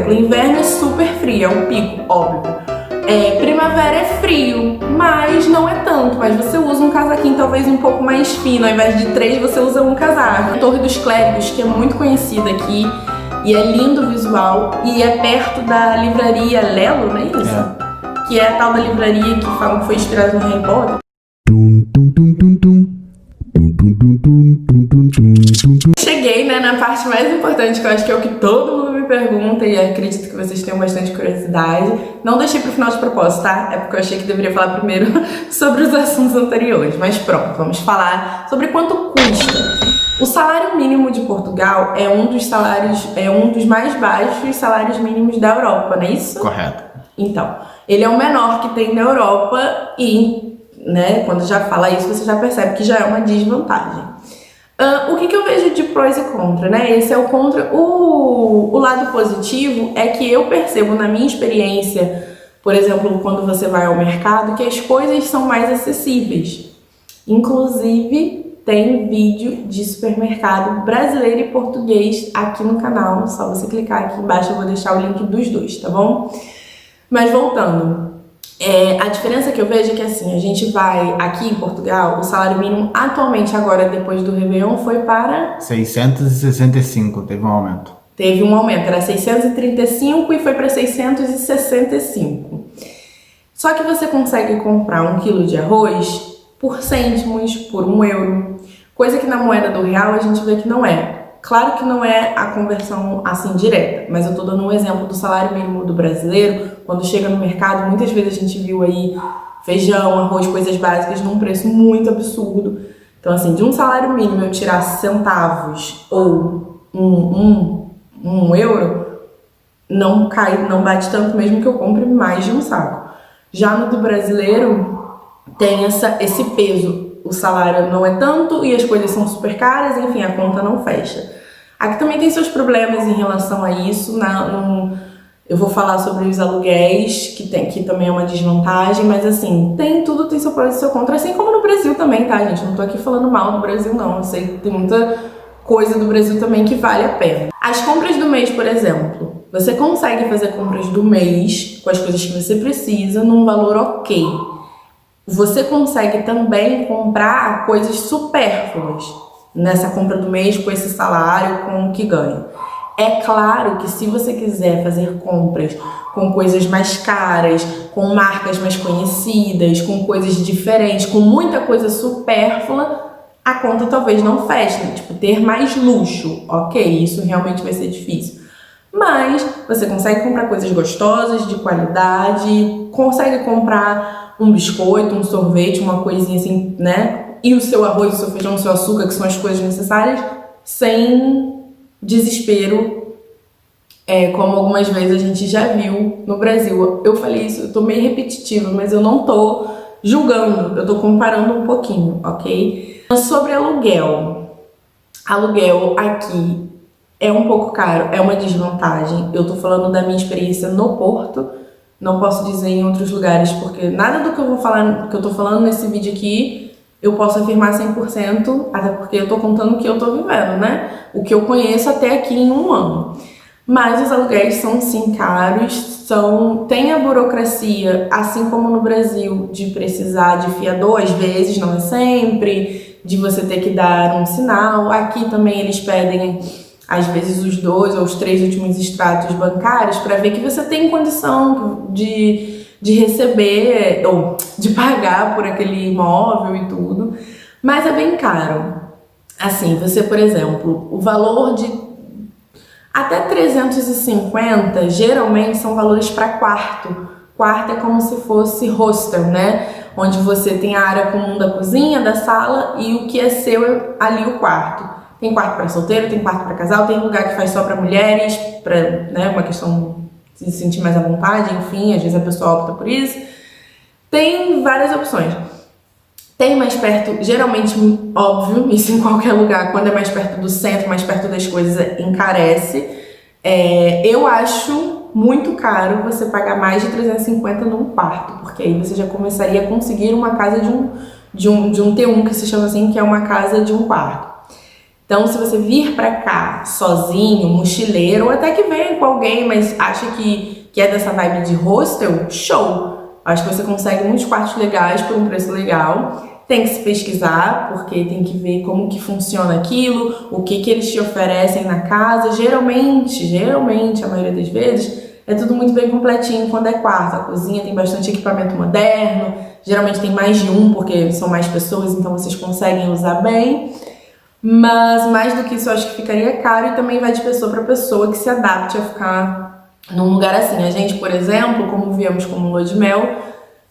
O inverno é super frio, é um pico, óbvio. Primavera é frio, mas não é tanto. Mas você usa um casaquinho talvez um pouco mais fino. Ao invés de 3, você usa um casaco. A Torre dos Clérigos, que é muito conhecida aqui. E é lindo o visual. E é perto da livraria Lelo, não é isso? Que é a tal da livraria que falam que foi inspirada no Harry Potter. Cheguei, né, na parte mais importante, que eu acho que é o que todo mundo me pergunta e acredito que vocês tenham bastante curiosidade. Não deixei pro final de propósito, tá? É porque eu achei que deveria falar primeiro sobre os assuntos anteriores. Mas pronto, vamos falar sobre quanto custa. O salário mínimo de Portugal é um dos mais baixos salários mínimos da Europa, não é isso? Correto. Então, ele é o menor que tem na Europa e, né, quando já fala isso, você já percebe que já é uma desvantagem. O que eu vejo de prós e contra, né? Esse é o contra. O lado positivo é que eu percebo na minha experiência, por exemplo, quando você vai ao mercado, que as coisas são mais acessíveis. Inclusive, tem vídeo de supermercado brasileiro e português aqui no canal. Só você clicar aqui embaixo, eu vou deixar o link dos dois, tá bom? Mas voltando. A diferença que eu vejo é que assim, a gente vai aqui em Portugal, o salário mínimo atualmente agora, depois do Réveillon, foi para... 665, teve um aumento. Teve um aumento, era 635 e foi para 665. Só que você consegue comprar 1 quilo de arroz por cêntimos, por €1, coisa que na moeda do real a gente vê que não é. Claro que não é a conversão assim direta, mas eu tô dando um exemplo do salário mínimo do brasileiro. Quando chega no mercado, muitas vezes a gente viu aí feijão, arroz, coisas básicas num preço muito absurdo. Então assim, de um salário mínimo eu tirar centavos ou um euro, não cai, não bate tanto mesmo que eu compre mais de um saco. Já no do brasileiro tem esse peso. O salário não é tanto e as coisas são super caras, enfim, a conta não fecha. Aqui também tem seus problemas em relação a isso. Eu vou falar sobre os aluguéis, que também é uma desvantagem, mas assim, tudo tem seu pró e seu contra, assim como no Brasil também, tá, gente? Não tô aqui falando mal do Brasil, não. Eu sei que tem muita coisa do Brasil também que vale a pena. As compras do mês, por exemplo, você consegue fazer compras do mês com as coisas que você precisa num valor ok. Você consegue também comprar coisas supérfluas nessa compra do mês com esse salário, com o que ganha. É claro que se você quiser fazer compras com coisas mais caras, com marcas mais conhecidas, com coisas diferentes, com muita coisa supérflua, a conta talvez não feche, né? Tipo, ter mais luxo, ok, isso realmente vai ser difícil. Mas você consegue comprar coisas gostosas, de qualidade, consegue comprar um biscoito, um sorvete, uma coisinha assim, né? E o seu arroz, o seu feijão, o seu açúcar, que são as coisas necessárias, sem desespero, como algumas vezes a gente já viu no Brasil. Eu falei isso, eu tô meio repetitiva, mas eu não tô julgando, eu tô comparando um pouquinho, ok? Sobre aluguel. Aluguel aqui é um pouco caro, é uma desvantagem. Eu tô falando da minha experiência no Porto, não posso dizer em outros lugares, porque nada do que eu vou falar, que eu tô falando nesse vídeo aqui, eu posso afirmar 100%, até porque eu tô contando o que eu tô vivendo, né? O que eu conheço até aqui em um ano. Mas os aluguéis são sim caros, tem a burocracia, assim como no Brasil, de precisar de fiador, às vezes, não é sempre, de você ter que dar um sinal. Aqui também eles pedem, às vezes, os 2 ou os 3 últimos extratos bancários para ver que você tem condição de receber ou de pagar por aquele imóvel e tudo. Mas é bem caro. Assim, você, por exemplo, o valor de até 350, geralmente são valores para quarto. Quarto é como se fosse hostel, né? Onde você tem a área comum da cozinha, da sala e o que é seu é ali o quarto. Tem quarto para solteiro, tem quarto para casal, tem lugar que faz só para mulheres, para, né, uma questão de se sentir mais à vontade, enfim, às vezes a pessoa opta por isso. Tem várias opções. Tem mais perto, geralmente, óbvio, isso em qualquer lugar, quando é mais perto do centro, mais perto das coisas, encarece. Eu acho muito caro você pagar mais de 350 num quarto, porque aí você já começaria a conseguir uma casa de um T1, que se chama assim, que é uma casa de um quarto. Então, se você vir pra cá sozinho, mochileiro, ou até que venha com alguém, mas acha que é dessa vibe de hostel, show! Acho que você consegue muitos quartos legais por um preço legal. Tem que se pesquisar, porque tem que ver como que funciona aquilo, o que eles te oferecem na casa. Geralmente, a maioria das vezes, é tudo muito bem completinho quando é quarto. A cozinha tem bastante equipamento moderno, geralmente tem mais de um, porque são mais pessoas, então vocês conseguem usar bem. Mas mais do que isso, eu acho que ficaria caro e também vai de pessoa para pessoa que se adapte a ficar num lugar assim. A gente, por exemplo, como viemos como lua de mel,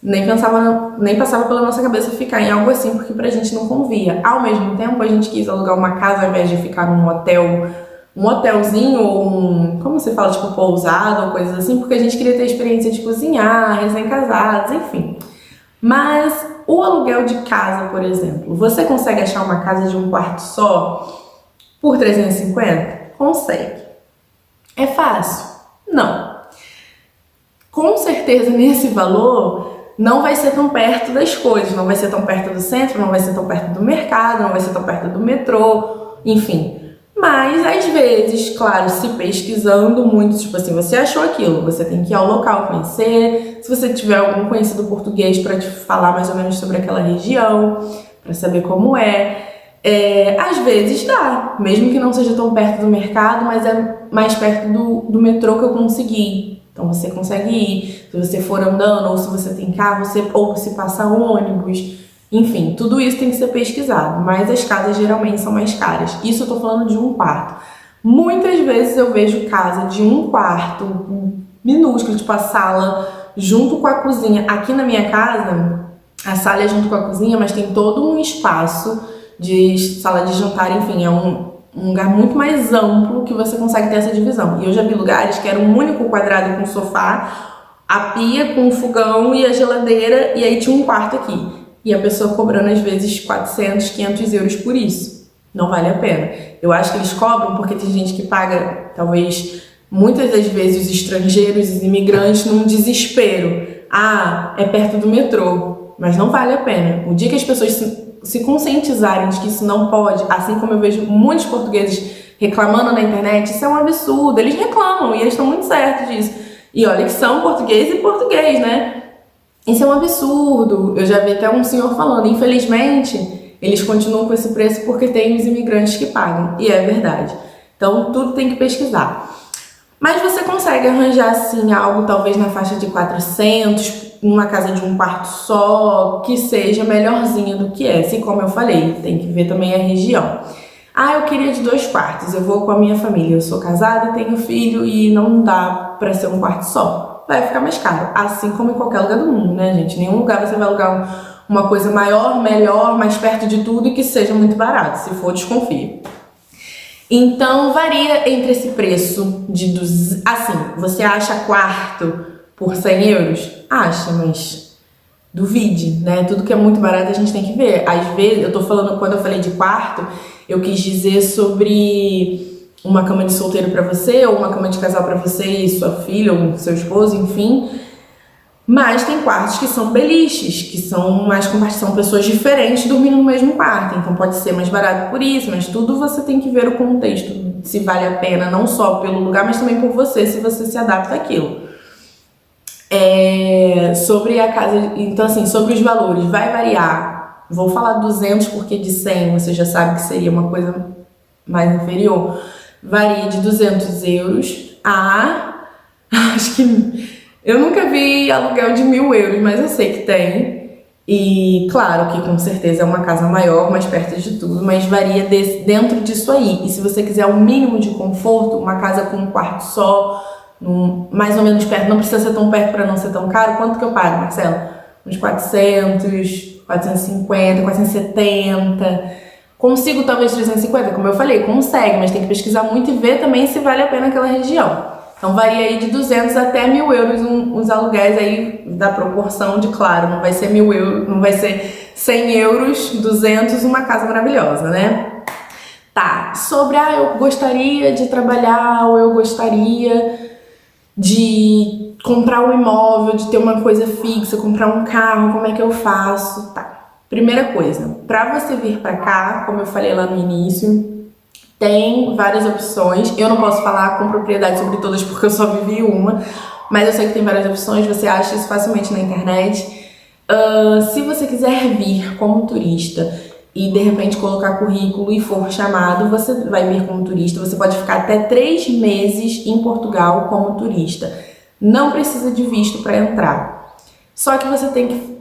nem passava pela nossa cabeça ficar em algo assim, porque pra gente não convia. Ao mesmo tempo, a gente quis alugar uma casa ao invés de ficar num hotel, um hotelzinho ou como você fala, tipo pousada ou coisas assim, porque a gente queria ter a experiência de cozinhar, recém-casados, enfim. Mas o aluguel de casa, por exemplo, você consegue achar uma casa de um quarto só por 350? Consegue. É fácil? Não. Com certeza, nesse valor, não vai ser tão perto das coisas, não vai ser tão perto do centro, não vai ser tão perto do mercado, não vai ser tão perto do metrô, enfim. Mas, às vezes, claro, se pesquisando muito, tipo assim, você achou aquilo, você tem que ir ao local conhecer, se você tiver algum conhecido português para te falar mais ou menos sobre aquela região, para saber como às vezes dá, mesmo que não seja tão perto do mercado, mas é mais perto do metrô que eu consegui. Então você consegue ir, se você for andando, ou se você tem carro, ou se passar ônibus, enfim, tudo isso tem que ser pesquisado, mas as casas geralmente são mais caras. Isso eu tô falando de um quarto. Muitas vezes eu vejo casa de um quarto minúsculo, tipo a sala junto com a cozinha. Aqui na minha casa, a sala é junto com a cozinha, mas tem todo um espaço de sala de jantar, enfim, é um lugar muito mais amplo que você consegue ter essa divisão. E eu já vi lugares que era um único quadrado com sofá, a pia com o fogão e a geladeira, e aí tinha um quarto aqui. E a pessoa cobrando às vezes 400, 500 euros por isso. Não vale a pena. Eu acho que eles cobram porque tem gente que paga, talvez, muitas das vezes os estrangeiros, os imigrantes, num desespero. Ah, é perto do metrô. Mas não vale a pena. O dia que as pessoas se conscientizarem de que isso não pode, assim como eu vejo muitos portugueses reclamando na internet, isso é um absurdo. Eles reclamam e eles estão muito certos disso. E olha que são português e português, né? Isso é um absurdo. Eu já vi até um senhor falando, infelizmente, eles continuam com esse preço porque tem os imigrantes que pagam. E é verdade. Então, tudo tem que pesquisar. Mas você consegue arranjar, assim, algo talvez na faixa de 400, numa casa de um quarto só, que seja melhorzinha do que essa. E como eu falei, tem que ver também a região. Ah, eu queria de 2 quartos, eu vou com a minha família. Eu sou casada, tenho filho e não dá pra ser um quarto só. Vai ficar mais caro, assim como em qualquer lugar do mundo, né, gente? Nenhum lugar você vai alugar uma coisa maior, melhor, mais perto de tudo e que seja muito barato. Se for, desconfie. Então, varia entre esse preço de... Assim, você acha quarto por 100 euros? Acha, mas duvide, né? Tudo que é muito barato a gente tem que ver. Às vezes, eu tô falando, quando eu falei de quarto, eu quis dizer sobre uma cama de solteiro pra você, ou uma cama de casal pra você e sua filha, ou seu esposo, enfim. Mas tem quartos que são beliches, que são mais compartilhados, são pessoas diferentes dormindo no mesmo quarto. Então pode ser mais barato por isso, mas tudo você tem que ver o contexto, se vale a pena, não só pelo lugar, mas também por você, se você se adapta àquilo. Sobre a casa, então assim, sobre os valores, vai variar. Vou falar 200 porque de 100 você já sabe que seria uma coisa mais inferior. Varia de 200 euros a... Acho que... Eu nunca vi aluguel de 1.000 euros, mas eu sei que tem. E claro que com certeza é uma casa maior, mais perto de tudo, mas varia dentro disso aí. E se você quiser um mínimo de conforto, uma casa com um quarto só, mais ou menos perto, não precisa ser tão perto para não ser tão caro. Quanto que eu pago, Marcelo? Uns 400, 450, 470... Consigo talvez 350, como eu falei, consegue, mas tem que pesquisar muito e ver também se vale a pena aquela região. Então varia aí de 200 até 1.000 euros os aluguéis aí da proporção de, claro, não vai ser 1.000 euros, não vai ser 100 euros, 200, uma casa maravilhosa, né? Tá, sobre, eu gostaria de trabalhar ou eu gostaria de comprar um imóvel, de ter uma coisa fixa, comprar um carro, como é que eu faço? Tá. Primeira coisa, para você vir para cá, como eu falei lá no início, Tem várias opções. Eu não posso falar com propriedade sobre todas porque eu só vivi uma, mas eu sei que tem várias opções, você acha isso facilmente na internet. Se você quiser vir como turista e de repente colocar currículo e for chamado, você vai vir como turista. Você pode ficar até 3 meses em Portugal como turista. Não precisa de visto para entrar. Só que você tem que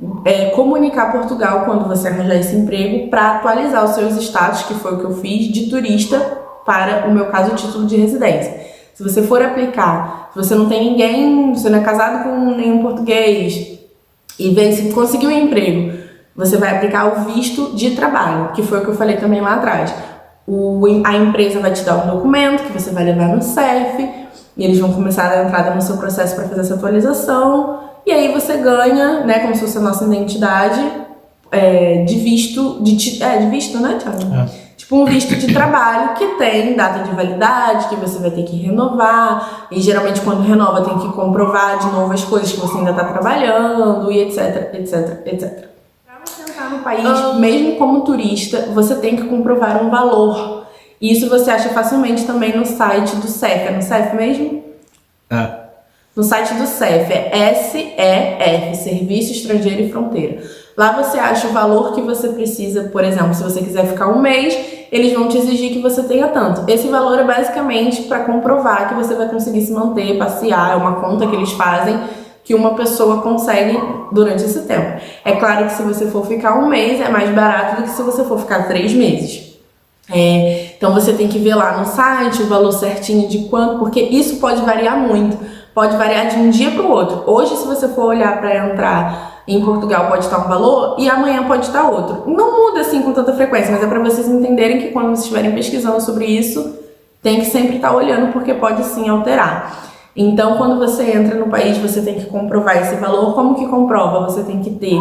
comunicar Portugal quando você arranjar esse emprego para atualizar os seus status, que foi o que eu fiz, de turista para, o meu caso, o título de residência. Se você for aplicar, se você não tem ninguém, você não é casado com nenhum português e se conseguir um emprego, você vai aplicar o visto de trabalho, que foi o que eu falei também lá atrás. A empresa vai te dar um documento que você vai levar no CEF e eles vão começar a entrada no seu processo para fazer essa atualização. E aí você ganha, né, como se fosse a nossa identidade de visto, de visto, né, Thiago? Tipo um visto de trabalho que tem data de validade, que você vai ter que renovar. E geralmente quando renova tem que comprovar de novo as coisas que você ainda está trabalhando e etc, etc, etc. Para você entrar no país, mesmo como turista, você tem que comprovar um valor. E isso você acha facilmente também no site do CEF. É no CEF mesmo? No site do CEF, é SEF, Serviço Estrangeiro e Fronteira. Lá você acha o valor que você precisa, por exemplo, se você quiser ficar um mês, eles vão te exigir que você tenha tanto. Esse valor é basicamente para comprovar que você vai conseguir se manter, passear, é uma conta que eles fazem que uma pessoa consegue durante esse tempo. É claro que se você for ficar um mês é mais barato do que se você for ficar 3 meses. Então você tem que ver lá no site o valor certinho de quanto, porque isso pode variar muito. Pode variar de um dia para o outro. Hoje, se você for olhar para entrar em Portugal, pode estar um valor e amanhã pode estar outro. Não muda assim com tanta frequência, mas é para vocês entenderem que quando vocês estiverem pesquisando sobre isso, tem que sempre estar olhando porque pode sim alterar. Então, quando você entra no país, você tem que comprovar esse valor. Como que comprova? Você tem que ter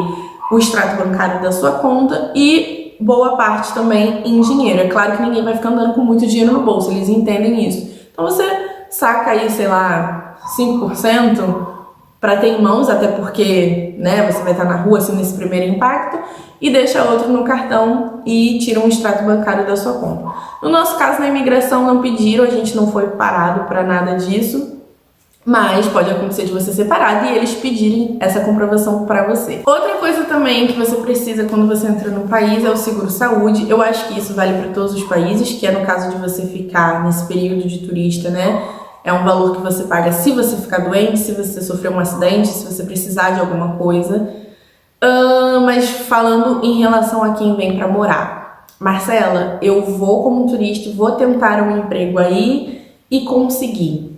o extrato bancário da sua conta e boa parte também em dinheiro. É claro que ninguém vai ficar andando com muito dinheiro no bolso, eles entendem isso. Então, você saca aí, sei lá, 5% para ter em mãos, até porque, né, você vai estar na rua assim nesse primeiro impacto, e deixa outro no cartão e tira um extrato bancário da sua conta. No nosso caso, na imigração não pediram, a gente não foi parado para nada disso, mas pode acontecer de você ser parado e eles pedirem essa comprovação para você. Outra coisa também que você precisa quando você entra no país é o seguro-saúde. Eu acho que isso vale para todos os países, que é no caso de você ficar nesse período de turista, né? É um valor que você paga se você ficar doente, se você sofrer um acidente, se você precisar de alguma coisa. Mas falando em relação a quem vem para morar. Marcela, eu vou como turista, vou tentar um emprego aí e conseguir.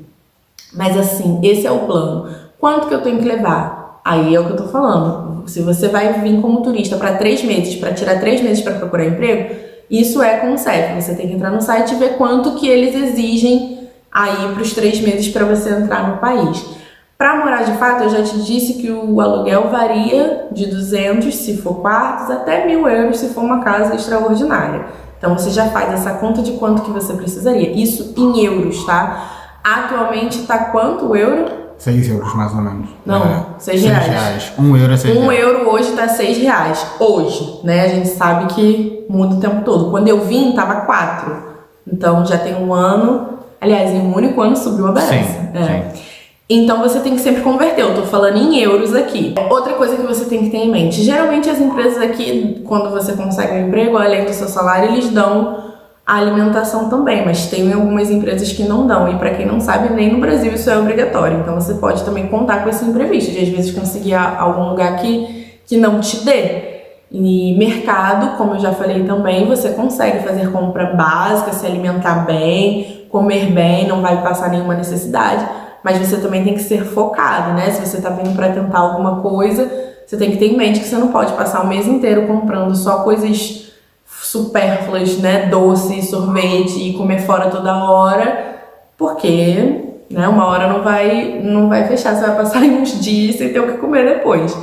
Mas assim, esse é o plano. Quanto que eu tenho que levar? Aí é o que eu tô falando. Se você vai vir como turista para 3 meses, para tirar 3 meses para procurar emprego, isso é com o CEF. Você tem que entrar no site e ver quanto que eles exigem aí para os 3 meses para você entrar no país. Para morar de fato, eu já te disse que o aluguel varia de 200 se for quartos até 1.000 euros se for uma casa extraordinária. Então você já faz essa conta de quanto que você precisaria. Isso em euros, tá? Atualmente tá quanto o euro? 6 euros mais ou menos. Não, 6 reais. 1 euro é 6 reais. 1 euro hoje tá 6 reais. Hoje, né? A gente sabe que muda o tempo todo. Quando eu vim, tava 4. Então já tem um ano. Aliás, em um único ano subiu a beça. Sim. Então você tem que sempre converter. Eu tô falando em euros aqui. Outra coisa que você tem que ter em mente. Geralmente as empresas aqui, quando você consegue um emprego, além do seu salário, eles dão a alimentação também. Mas tem algumas empresas que não dão. E para quem não sabe, nem no Brasil isso é obrigatório. Então você pode também contar com esse imprevisto. De às vezes conseguir algum lugar que não te dê. E mercado, como eu já falei também, você consegue fazer compra básica, se alimentar bem, comer bem, não vai passar nenhuma necessidade, mas você também tem que ser focado, né? Se você tá vindo para tentar alguma coisa, você tem que ter em mente que você não pode passar o mês inteiro comprando só coisas supérfluas, né? Doce, sorvete e comer fora toda hora, porque, né, uma hora não vai fechar, você vai passar uns dias sem ter o que comer depois.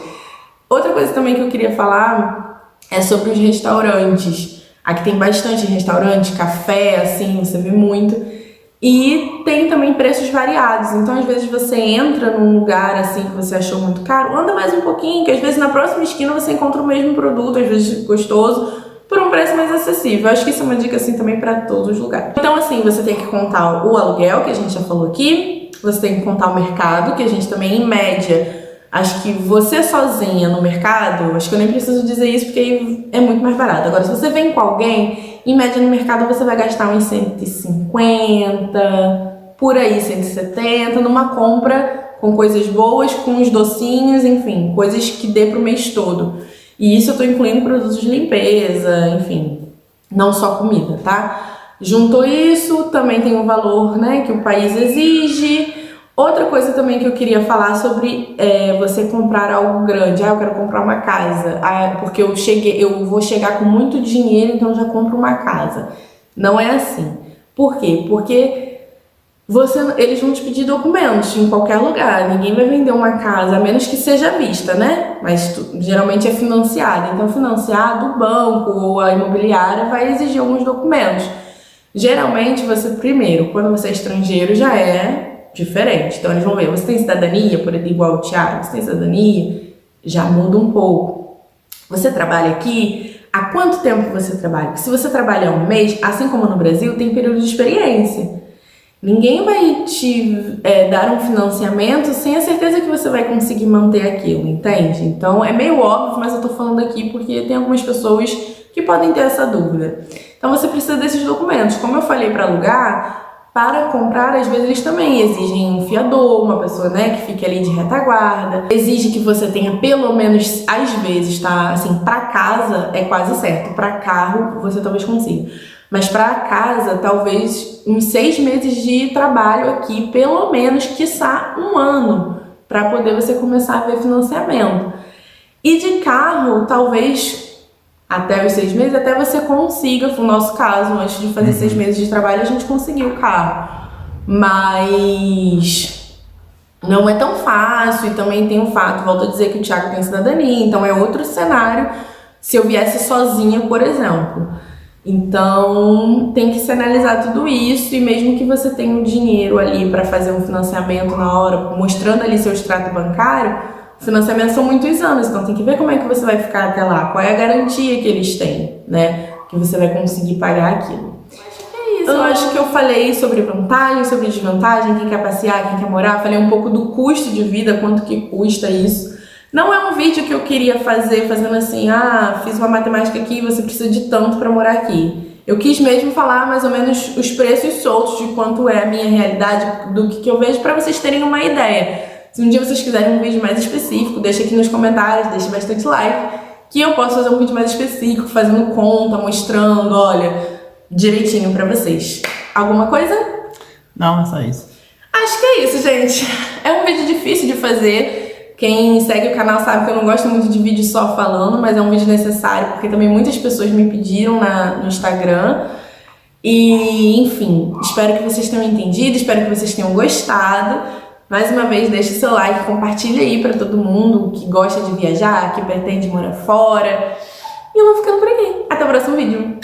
Outra coisa também que eu queria falar é sobre os restaurantes. Aqui tem bastante restaurante, café, assim, você vê muito. E tem também preços variados. Então, às vezes, você entra num lugar, assim, que você achou muito caro, anda mais um pouquinho, que às vezes na próxima esquina você encontra o mesmo produto, às vezes gostoso, por um preço mais acessível. Eu acho que isso é uma dica assim também para todos os lugares. Então assim, você tem que contar o aluguel, que a gente já falou aqui, você tem que contar o mercado, que a gente também, em média, acho que você sozinha no mercado, acho que eu nem preciso dizer isso porque aí é muito mais barato. Agora, se você vem com alguém, em média no mercado você vai gastar uns 150, por aí 170, numa compra com coisas boas, com os docinhos, enfim, coisas que dê pro mês todo. E isso eu tô incluindo produtos de limpeza, enfim, não só comida, tá? Juntou isso, também tem um valor, né, que o país exige. Outra coisa também que eu queria falar sobre é você comprar algo grande. Eu quero comprar uma casa, porque eu vou chegar com muito dinheiro, então eu já compro uma casa. Não é assim. Por quê? Porque eles vão te pedir documentos em qualquer lugar. Ninguém vai vender uma casa, a menos que seja à vista, né? Mas geralmente é financiada. Então, financiado, o banco ou a imobiliária vai exigir alguns documentos. Geralmente, primeiro, quando você é estrangeiro, já é diferente. Então, eles vão ver, você tem cidadania, por exemplo, igual o Thiago, você tem cidadania? Já muda um pouco. Você trabalha aqui? Há quanto tempo você trabalha? Porque se você trabalha um mês, assim como no Brasil, tem período de experiência. Ninguém vai te dar um financiamento sem a certeza que você vai conseguir manter aquilo, entende? Então é meio óbvio, mas eu tô falando aqui porque tem algumas pessoas que podem ter essa dúvida. Então você precisa desses documentos. Como eu falei para alugar, para comprar, às vezes eles também exigem um fiador, uma pessoa, né, que fique ali de retaguarda. Exige que você tenha pelo menos, às vezes, tá? Assim, para casa é quase certo. Para carro você talvez consiga. Mas para casa, talvez uns 6 meses de trabalho aqui, pelo menos, quiçá um ano, para poder você começar a ver financiamento. E de carro, talvez até os 6 meses, até você consiga, foi o nosso caso, antes de fazer 6 meses de trabalho, a gente conseguiu o carro. Mas não é tão fácil, e também tem o fato, volto a dizer que o Thiago tem cidadania, então é outro cenário se eu viesse sozinha, por exemplo. Então tem que se analisar tudo isso, e mesmo que você tenha o dinheiro ali para fazer um financiamento na hora, mostrando ali seu extrato bancário, o financiamento são muitos anos, então tem que ver como é que você vai ficar até lá, qual é a garantia que eles têm, né, que você vai conseguir pagar aquilo. Eu acho que eu falei sobre vantagem, sobre desvantagem, quem quer passear, quem quer morar, falei um pouco do custo de vida, quanto que custa isso. Não é um vídeo que eu queria fazer, fazendo assim, fiz uma matemática aqui e você precisa de tanto para morar aqui. Eu quis mesmo falar mais ou menos os preços soltos de quanto é a minha realidade, do que eu vejo, para vocês terem uma ideia. Se um dia vocês quiserem um vídeo mais específico, deixa aqui nos comentários, deixa bastante like, que eu posso fazer um vídeo mais específico, fazendo conta, mostrando, olha, direitinho para vocês. Alguma coisa? Não, é só isso. Acho que é isso, gente. É um vídeo difícil de fazer. Quem segue o canal sabe que eu não gosto muito de vídeo só falando, mas é um vídeo necessário, porque também muitas pessoas me pediram no Instagram. E, enfim, espero que vocês tenham entendido, espero que vocês tenham gostado. Mais uma vez, deixa o seu like, compartilha aí pra todo mundo que gosta de viajar, que pretende morar fora. E eu vou ficando por aqui. Até o próximo vídeo.